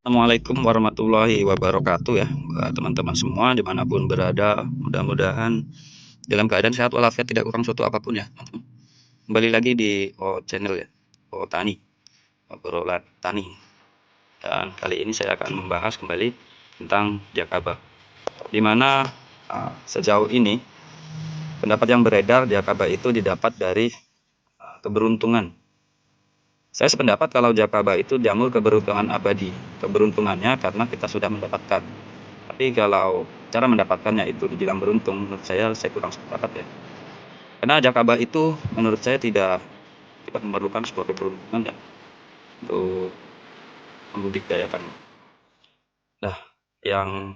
Assalamualaikum warahmatullahi wabarakatuh ya, buat teman-teman semua dimanapun berada, mudah-mudahan dalam keadaan sehat walafiat, tidak kurang suatu apapun ya. Kembali lagi di channel ya, Tani, obrolan tani. Dan kali ini saya akan membahas kembali tentang Jakaba, dimana sejauh ini pendapat yang beredar Jakaba itu didapat dari keberuntungan. Saya sependapat kalau Jakaba itu jamur keberuntungan abadi. Keberuntungannya karena kita sudah mendapatkan. Tapi kalau cara mendapatkannya itu dibilang beruntung, menurut saya kurang sepakat ya. Karena Jakaba itu menurut saya tidak memerlukan sebuah keberuntungan ya untuk membudidayakan. Nah, yang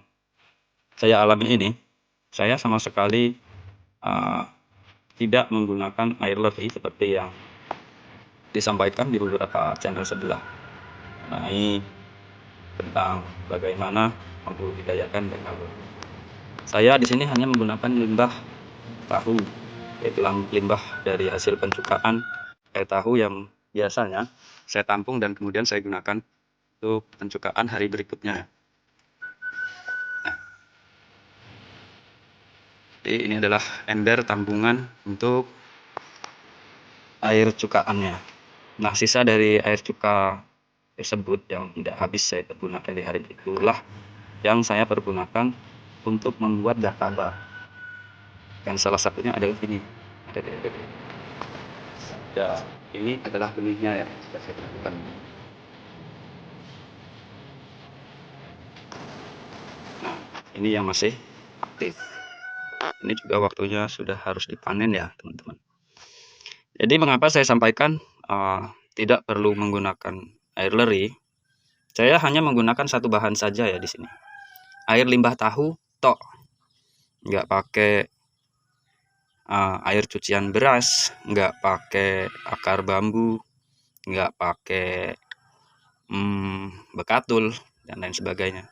saya alami ini, saya sama sekali tidak menggunakan air leri seperti yang disampaikan di beberapa channel sebelah mengenai tentang bagaimana membudidayakan Jakaba. Saya di sini hanya menggunakan limbah tahu, yaitu limbah dari hasil pencukaan air tahu yang biasanya saya tampung dan kemudian saya gunakan untuk pencukaan hari berikutnya. Nah, jadi ini adalah ember tambungan untuk air cukaannya. Nah, sisa dari air cuka tersebut yang tidak habis saya gunakan di hari itulah yang saya pergunakan untuk membuat Jakaba. Dan salah satunya adalah ini. Ya, ini adalah benihnya ya, sudah saya lakukan. Nah, ini yang masih aktif. Ini juga waktunya sudah harus dipanen ya, teman-teman. Jadi mengapa saya sampaikan tidak perlu menggunakan air leri? Saya hanya menggunakan satu bahan saja ya di sini. Air limbah tahu tok. Nggak pakai air cucian beras, nggak pakai akar bambu, nggak pakai bekatul dan lain sebagainya.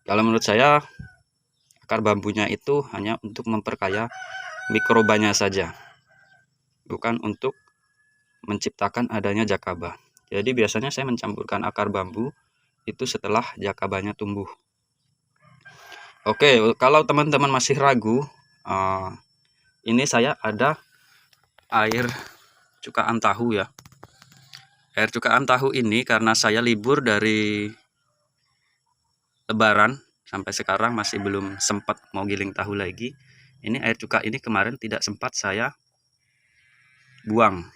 Kalau menurut saya akar bambunya itu hanya untuk memperkaya mikrobanya saja, bukan untuk menciptakan adanya Jakaba. Jadi biasanya saya mencampurkan akar bambu itu setelah Jakabanya tumbuh. Oke, kalau teman-teman masih ragu, ini saya ada air cukaan tahu ya. Air cukaan tahu ini karena saya libur dari Lebaran sampai sekarang masih belum sempat mau giling tahu lagi. Ini air cuka ini kemarin tidak sempat saya buang,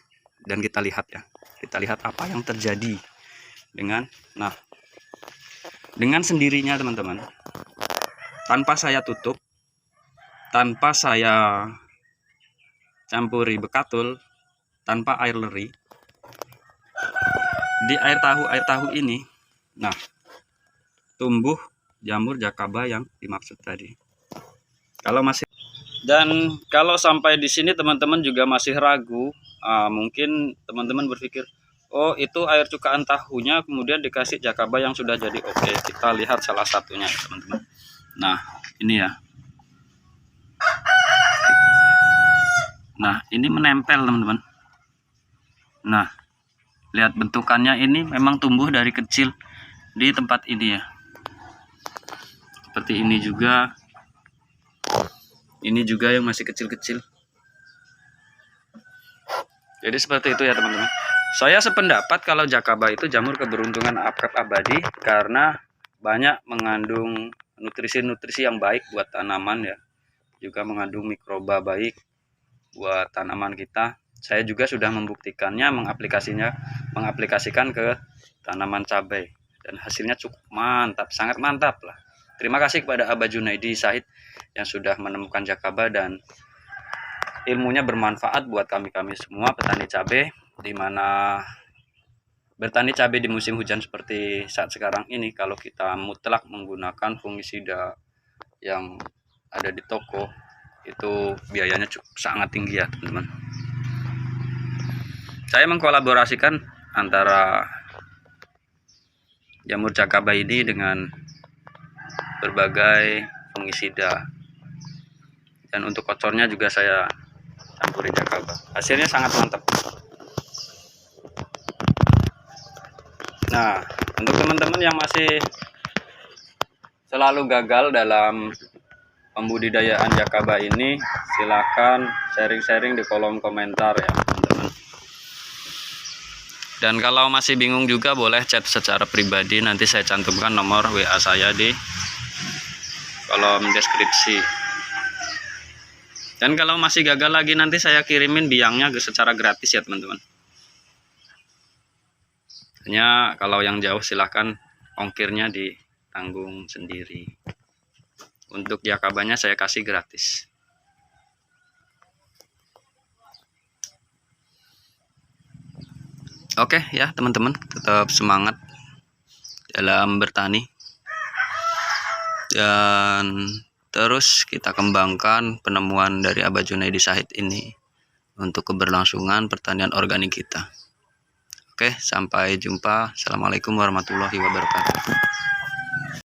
dan kita lihat ya. Kita lihat apa yang terjadi dengan dengan sendirinya teman-teman. Tanpa saya tutup, tanpa saya campuri bekatul, tanpa air leri, di air tahu ini, tumbuh jamur Jakaba yang dimaksud tadi. Kalau sampai di sini teman-teman juga masih ragu, mungkin teman-teman berpikir, oh itu air cukaan tahunya kemudian dikasih Jakaba yang sudah jadi. Oke, kita lihat salah satunya ya teman-teman. Nah, ini ya. Nah, ini menempel teman-teman. Nah, lihat bentukannya, ini memang tumbuh dari kecil di tempat ini ya. Seperti ini juga. Ini juga yang masih kecil-kecil. Jadi seperti itu ya teman-teman. Saya sependapat kalau Jakaba itu jamur keberuntungan abadi karena banyak mengandung nutrisi-nutrisi yang baik buat tanaman ya. Juga mengandung mikroba baik buat tanaman kita. Saya juga sudah membuktikannya, mengaplikasikan ke tanaman cabai dan hasilnya cukup mantap, sangat mantap lah. Terima kasih kepada Abah Junaidi Sahid yang sudah menemukan Jakaba dan ilmunya bermanfaat buat kami semua petani cabai, di mana bertani cabai di musim hujan seperti saat sekarang ini, kalau kita mutlak menggunakan fungisida yang ada di toko, itu biayanya sangat tinggi ya teman-teman. Saya mengkolaborasikan antara jamur Jakaba ini dengan berbagai fungisida, dan untuk kocornya juga saya campurin Jakaba. Hasilnya sangat mantap. Nah, Untuk teman-teman yang masih selalu gagal dalam pembudidayaan jakaba ini, silakan sharing-sharing di kolom komentar ya teman-teman. Dan kalau masih bingung juga boleh chat secara pribadi, nanti saya cantumkan nomor WA saya di kolom deskripsi. Dan kalau masih gagal lagi, nanti saya kirimin biangnya secara gratis ya teman-teman. Hanya kalau yang jauh silahkan ongkirnya ditanggung sendiri. Untuk jakabanya saya kasih gratis. Oke ya teman-teman, tetap semangat dalam bertani. Dan terus kita kembangkan penemuan dari Abah Junaidi Shahid ini untuk keberlangsungan pertanian organik kita. Oke, sampai jumpa. Assalamualaikum warahmatullahi wabarakatuh.